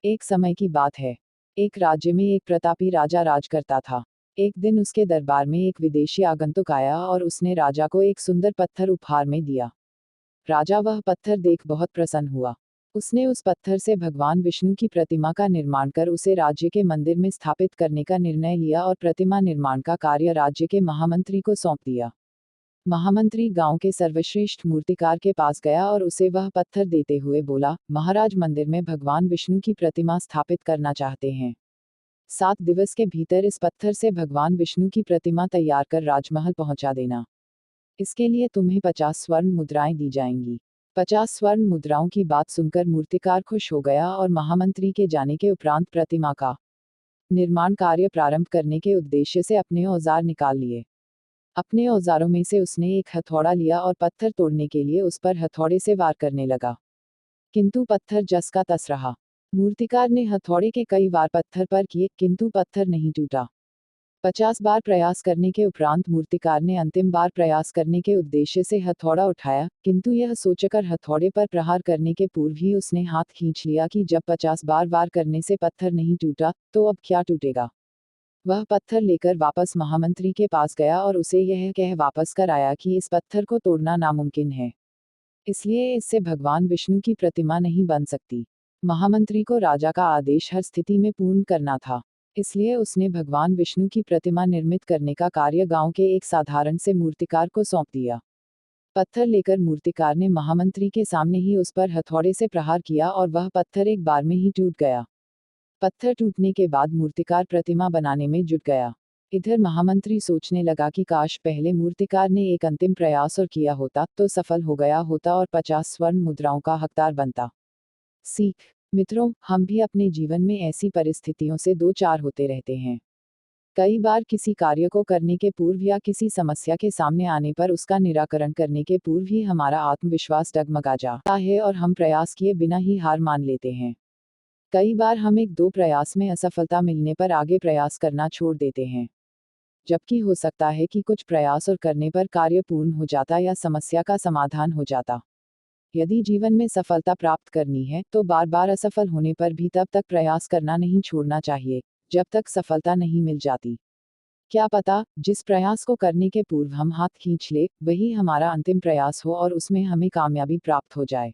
एक समय की बात है। एक राज्य में एक प्रतापी राजा राज करता था। एक दिन उसके दरबार में एक विदेशी आगंतुक आया और उसने राजा को एक सुंदर पत्थर उपहार में दिया। राजा वह पत्थर देख बहुत प्रसन्न हुआ। उसने उस पत्थर से भगवान विष्णु की प्रतिमा का निर्माण कर उसे राज्य के मंदिर में स्थापित करने का निर्णय लिया और प्रतिमा निर्माण का कार्य राज्य के महामंत्री को सौंप दिया। महामंत्री गांव के सर्वश्रेष्ठ मूर्तिकार के पास गया और उसे वह पत्थर देते हुए बोला, महाराज मंदिर में भगवान विष्णु की प्रतिमा स्थापित करना चाहते हैं। 7 दिवस के भीतर इस पत्थर से भगवान विष्णु की प्रतिमा तैयार कर राजमहल पहुंचा देना। इसके लिए तुम्हें 50 स्वर्ण मुद्राएं दी जाएंगी। 50 स्वर्ण मुद्राओं की बात सुनकर मूर्तिकार खुश हो गया और महामंत्री के जाने के उपरांत प्रतिमा का निर्माण कार्य प्रारंभ करने के उद्देश्य से अपने औजार निकाल लिए। अपने औजारों में से उसने एक हथौड़ा लिया और पत्थर तोड़ने के लिए उस पर हथौड़े से वार करने लगा। किंतु पत्थर जस का तस रहा। मूर्तिकार ने हथौड़े के कई वार पत्थर पर किए, किंतु पत्थर नहीं टूटा। 50 बार प्रयास करने के उपरांत मूर्तिकार ने अंतिम बार प्रयास करने के उद्देश्य से हथौड़ा उठाया, किंतु यह सोचकर हथौड़े पर प्रहार करने के पूर्व ही उसने हाथ खींच लिया कि जब 50 बार वार करने से पत्थर नहीं टूटा, तो अब क्या टूटेगा। वह पत्थर लेकर वापस महामंत्री के पास गया और उसे यह कह वापस कर आया कि इस पत्थर को तोड़ना नामुमकिन है, इसलिए इससे भगवान विष्णु की प्रतिमा नहीं बन सकती। महामंत्री को राजा का आदेश हर स्थिति में पूर्ण करना था, इसलिए उसने भगवान विष्णु की प्रतिमा निर्मित करने का कार्य गांव के एक साधारण से मूर्तिकार को सौंप दिया। पत्थर लेकर मूर्तिकार ने महामंत्री के सामने ही उस पर हथौड़े से प्रहार किया और वह पत्थर एक बार में ही टूट गया। पत्थर टूटने के बाद मूर्तिकार प्रतिमा बनाने में जुट गया। इधर महामंत्री सोचने लगा कि काश पहले मूर्तिकार ने एक अंतिम प्रयास और किया होता तो सफल हो गया होता और 50 स्वर्ण मुद्राओं का हकदार बनता। सीख। मित्रों, हम भी अपने जीवन में ऐसी परिस्थितियों से दो चार होते रहते हैं। कई बार किसी कार्य को करने के पूर्व या किसी समस्या के सामने आने पर उसका निराकरण करने के पूर्व ही हमारा आत्मविश्वास डगमगा जाता है और हम प्रयास किए बिना ही हार मान लेते हैं। कई बार हम एक दो प्रयास में असफलता मिलने पर आगे प्रयास करना छोड़ देते हैं, जबकि हो सकता है कि कुछ प्रयास और करने पर कार्य पूर्ण हो जाता या समस्या का समाधान हो जाता। यदि जीवन में सफलता प्राप्त करनी है तो बार बार असफल होने पर भी तब तक प्रयास करना नहीं छोड़ना चाहिए जब तक सफलता नहीं मिल जाती। क्या पता, जिस प्रयास को करने के पूर्व हम हाथ खींच ले, वही हमारा अंतिम प्रयास हो और उसमें हमें कामयाबी प्राप्त हो जाए।